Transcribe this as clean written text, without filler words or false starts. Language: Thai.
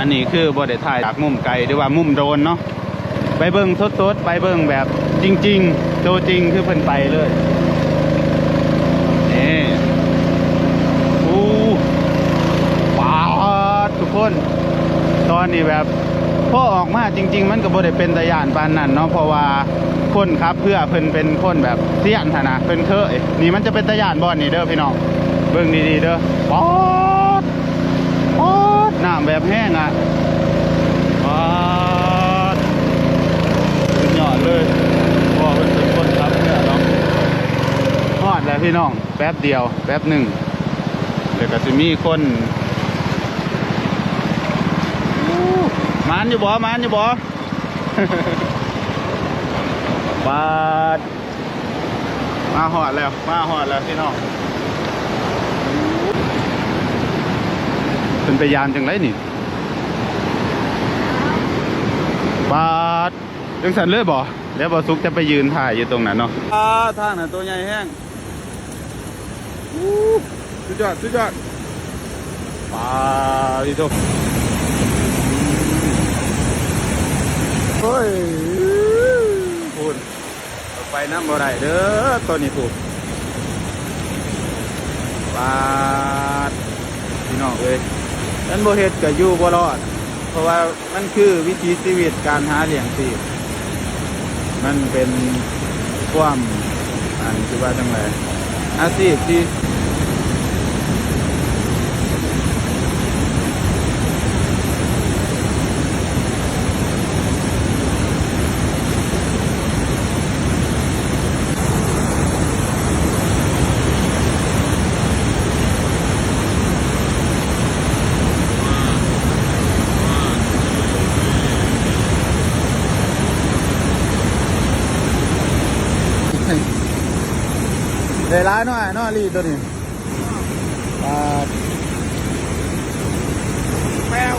อันนี้คือบ่ได้ถ่ายจากมุมไกลหรือว่ามุมโดรนเนาะไปเบิ่งสดๆไปเบิ่งแบบจริงๆโตจริงคือเพิ่นไปเลยนี่อู้ว้าวทุกคนตอนนี้แบบพอออกมาจริงๆมันก็บ่ได้เป็นตะยานปานนั้นเนาะเพราะว่าคนครับเพื่อเพิ่นเป็นคนแบบเสี้ยนฐานะเพิ่นเคยนี่มันจะเป็นตะยานบ่อนนี่เด้อพี่น้องเบิ่งดีๆเด้อป๊อดป๊อดน้ำแบบแห้งอ่ะป๊อดสุดยอดเลยพอเพิ่นเป็นคนครับเพื่อเนาะฮอดแล้วพี่น้องแป๊บเดียวแป๊บหนึ่งเดี๋ยวก็จะมีคนมานอยู่บ่มานอยู่บ่ บาดมาหอดแล้วพี่น้องเป็นพยานจังไรนี่บาดจังสันเลยบ่แล้วบ่ซุกจะไปยืนถ่ายอยู่ตรงนั้นเนาะทางน่ะตัวใหญ่แห้งสุดยอดบาดดิโตเฮ้ยพูดไปน้ำบ่ได้เด้อตัวนี้ถูกปาดพี่น้องเอ้ยนั่นบ่เฮ็ดก็อยู่บ่รอดเพราะว่ามันคือวิถีชีวิตการหาเลี้ยงชีพมันเป็นความคือว่าจังไดอาชีพที่ได้ร้ายน้อยรีตัวนี้แมว